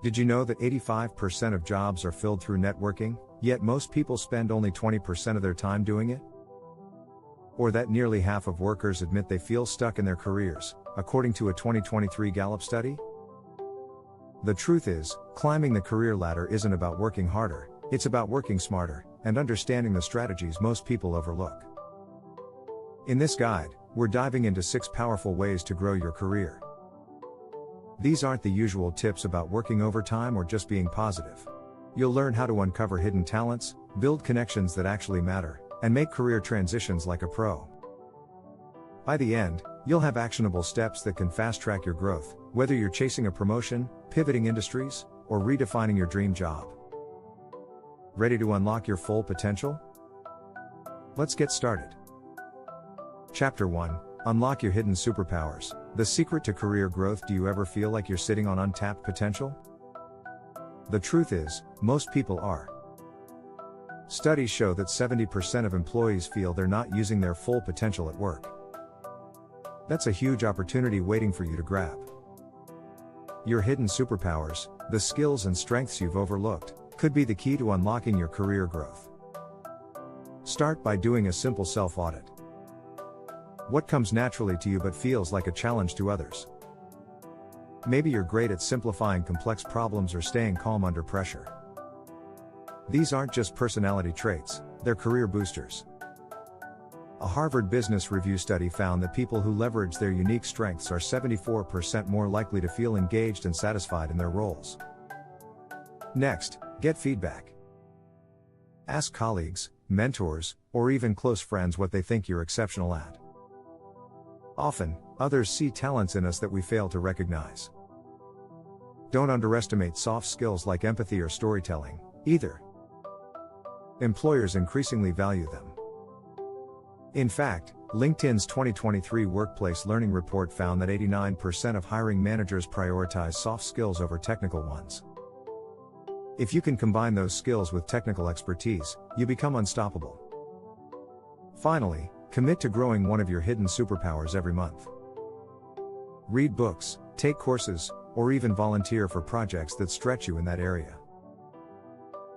Did you know that 85% of jobs are filled through networking, yet most people spend only 20% of their time doing it? Or that nearly half of workers admit they feel stuck in their careers, according to a 2023 Gallup study? The truth is, climbing the career ladder isn't about working harder, it's about working smarter, and understanding the strategies most people overlook. In this guide, we're diving into 6 powerful ways to grow your career. These aren't the usual tips about working overtime or just being positive. You'll learn how to uncover hidden talents, build connections that actually matter, and make career transitions like a pro. By the end, you'll have actionable steps that can fast-track your growth, whether you're chasing a promotion, pivoting industries, or redefining your dream job. Ready to unlock your full potential? Let's get started. Chapter 1: Unlock your hidden superpowers. The secret to career growth. Do you ever feel like you're sitting on untapped potential? The truth is, most people are. Studies show that 70% of employees feel they're not using their full potential at work. That's a huge opportunity waiting for you to grab. Your hidden superpowers, the skills and strengths you've overlooked, could be the key to unlocking your career growth. Start by doing a simple self-audit. What comes naturally to you but feels like a challenge to others? Maybe you're great at simplifying complex problems or staying calm under pressure. These aren't just personality traits, they're career boosters. A Harvard Business Review study found that people who leverage their unique strengths are 74% more likely to feel engaged and satisfied in their roles. Next, get feedback. Ask colleagues, mentors, or even close friends what they think you're exceptional at. Often, others see talents in us that we fail to recognize. Don't underestimate soft skills like empathy or storytelling, either. Employers increasingly value them. In fact, LinkedIn's 2023 Workplace Learning Report found that 89% of hiring managers prioritize soft skills over technical ones. If you can combine those skills with technical expertise, you become unstoppable. Finally, commit to growing one of your hidden superpowers every month. Read books, take courses, or even volunteer for projects that stretch you in that area.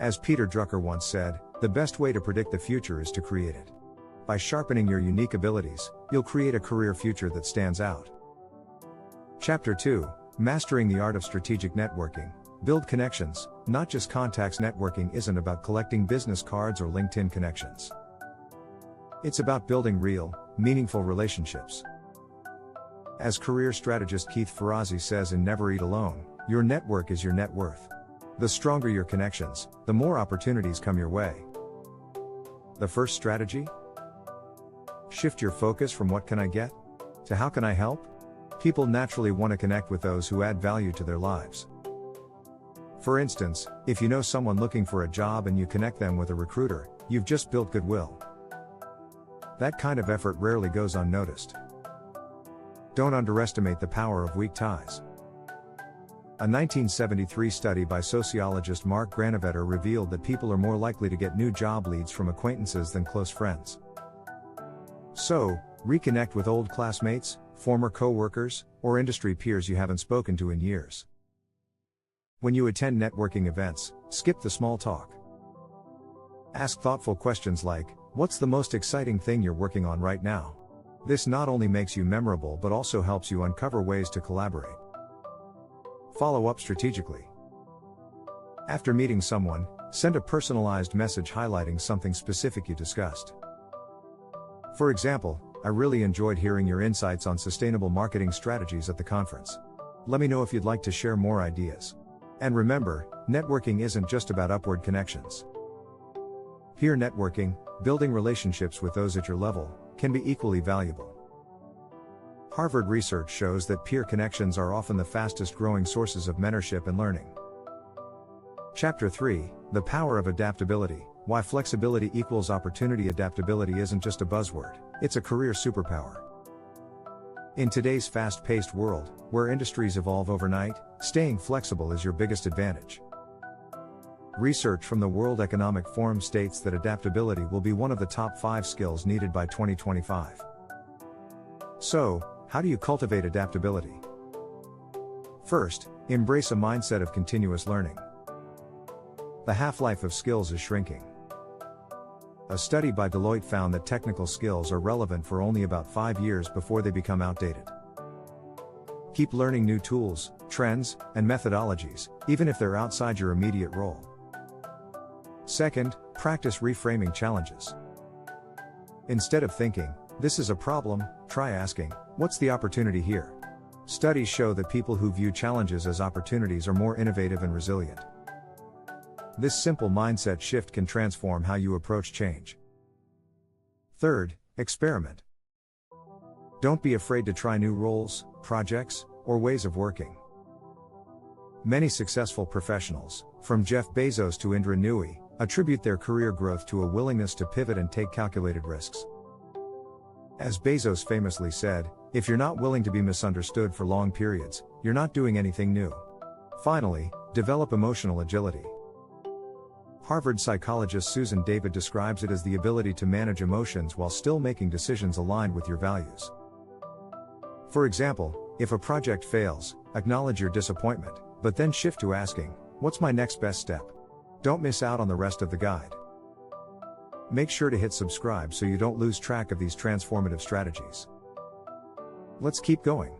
As Peter Drucker once said, the best way to predict the future is to create it. By sharpening your unique abilities, you'll create a career future that stands out. Chapter 2: Mastering the Art of Strategic Networking. Build connections, not just contacts. Networking isn't about collecting business cards or LinkedIn connections. It's about building real, meaningful relationships. As career strategist Keith Ferrazzi says in Never Eat Alone, your network is your net worth. The stronger your connections, the more opportunities come your way. The first strategy? Shift your focus from what can I get to how can I help? People naturally want to connect with those who add value to their lives. For instance, if you know someone looking for a job and you connect them with a recruiter, you've just built goodwill. That kind of effort rarely goes unnoticed. Don't underestimate the power of weak ties. A 1973 study by sociologist Mark Granovetter revealed that people are more likely to get new job leads from acquaintances than close friends. So, reconnect with old classmates, former co-workers, or industry peers you haven't spoken to in years. When you attend networking events, skip the small talk. Ask thoughtful questions like, what's the most exciting thing you're working on right now? This not only makes you memorable but also helps you uncover ways to collaborate. Follow up strategically. After meeting someone, send a personalized message highlighting something specific you discussed. For example, I really enjoyed hearing your insights on sustainable marketing strategies at the conference. Let me know if you'd like to share more ideas. And remember, networking isn't just about upward connections. Peer networking, building relationships with those at your level, can be equally valuable. Harvard research shows that peer connections are often the fastest growing sources of mentorship and learning. Chapter 3: The Power of Adaptability. Why flexibility equals opportunity. Adaptability isn't just a buzzword, it's a career superpower. In today's fast-paced world, where industries evolve overnight, staying flexible is your biggest advantage. Research from the World Economic Forum states that adaptability will be one of the top 5 skills needed by 2025. So, how do you cultivate adaptability? First, Embrace a mindset of continuous learning. The half-life of skills is shrinking. A study by Deloitte found that technical skills are relevant for only about 5 years before they become outdated. Keep learning new tools, trends, and methodologies, even if they're outside your immediate role. Second, practice reframing challenges. Instead of thinking, "This is a problem," try asking, "What's the opportunity here?" Studies show that people who view challenges as opportunities are more innovative and resilient. This simple mindset shift can transform how you approach change. Third, experiment. Don't be afraid to try new roles, projects, or ways of working. Many successful professionals, from Jeff Bezos to Indra Nooyi, attribute their career growth to a willingness to pivot and take calculated risks. As Bezos famously said, "If you're not willing to be misunderstood for long periods, you're not doing anything new." Finally, develop emotional agility. Harvard psychologist Susan David describes it as the ability to manage emotions while still making decisions aligned with your values. For example, if a project fails, acknowledge your disappointment, but then shift to asking, "What's my next best step?" Don't miss out on the rest of the guide. Make sure to hit subscribe so you don't lose track of these transformative strategies. Let's keep going.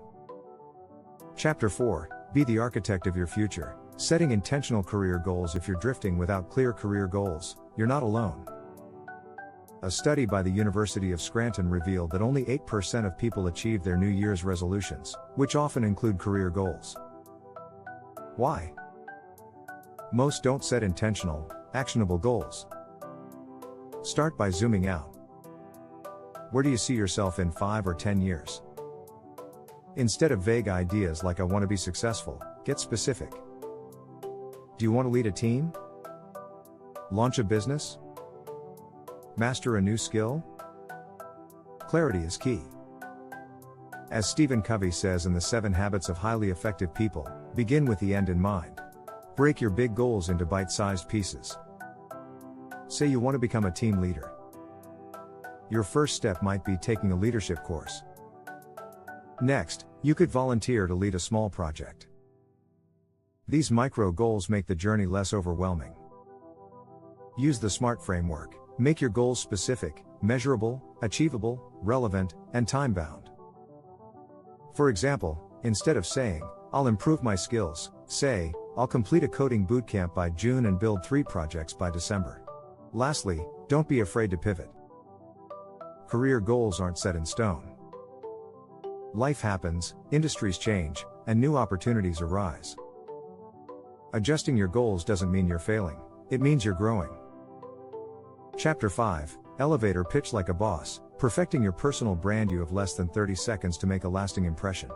Chapter 4, Be the architect of your future, setting intentional career goals. If you're drifting without clear career goals, you're not alone. A study by the University of Scranton revealed that only 8% of people achieve their New Year's resolutions, which often include career goals. Why? Most don't set intentional, actionable goals. Start by zooming out. Where do you see yourself in 5 or 10 years? Instead of vague ideas like "I want to be successful," get specific. Do you want to lead a team? Launch a business? Master a new skill? Clarity is key. As Stephen Covey says in The 7 Habits of Highly Effective People, begin with the end in mind. Break your big goals into bite-sized pieces. Say you want to become a team leader. Your first step might be taking a leadership course. Next, you could volunteer to lead a small project. These micro goals make the journey less overwhelming. Use the SMART framework. Make your goals specific, measurable, achievable, relevant, and time-bound. For example, instead of saying, "I'll improve my skills," say, "I'll complete a coding bootcamp by June and build 3 projects by December." Lastly, don't be afraid to pivot. Career goals aren't set in stone. Life happens, industries change, and new opportunities arise. Adjusting your goals doesn't mean you're failing, it means you're growing. Chapter 5, Elevator Pitch Like a Boss, Perfecting Your Personal Brand. You have less than 30 seconds to make a lasting impression.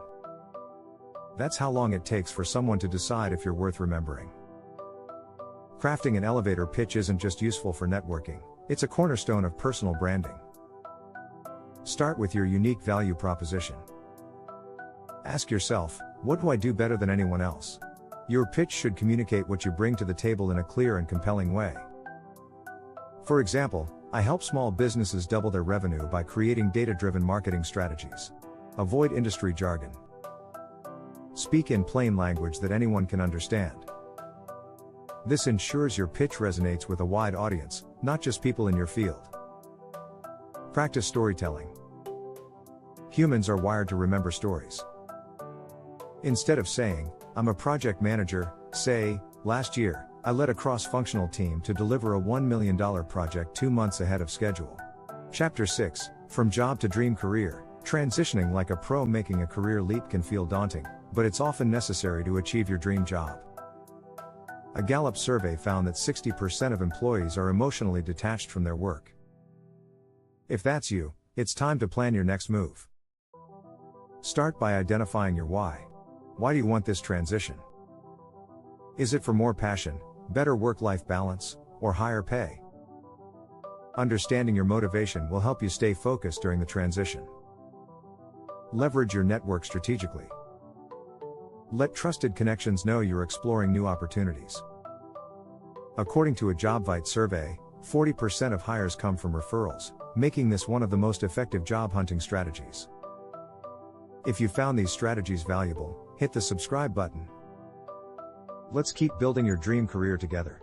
That's how long it takes for someone to decide if you're worth remembering. Crafting an elevator pitch isn't just useful for networking, it's a cornerstone of personal branding. Start with your unique value proposition. Ask yourself, what do I do better than anyone else? Your pitch should communicate what you bring to the table in a clear and compelling way. For example, I help small businesses double their revenue by creating data-driven marketing strategies. Avoid industry jargon. Speak in plain language that anyone can understand. This ensures your pitch resonates with a wide audience, not just people in your field. Practice storytelling. Humans are wired to remember stories. Instead of saying, "I'm a project manager," say, "Last year, I led a cross-functional team to deliver a $1 million project 2 months ahead of schedule." Chapter 6, From Job to Dream Career, Transitioning like a pro. Making a career leap can feel daunting, but it's often necessary to achieve your dream job. A Gallup survey found that 60% of employees are emotionally detached from their work. If that's you, it's time to plan your next move. Start by identifying your why. Why do you want this transition? Is it for more passion, better work-life balance, or higher pay? Understanding your motivation will help you stay focused during the transition. Leverage your network strategically. Let trusted connections know you're exploring new opportunities. According to a JobVite survey, 40% of hires come from referrals, making this one of the most effective job hunting strategies. If you found these strategies valuable, hit the subscribe button. Let's keep building your dream career together.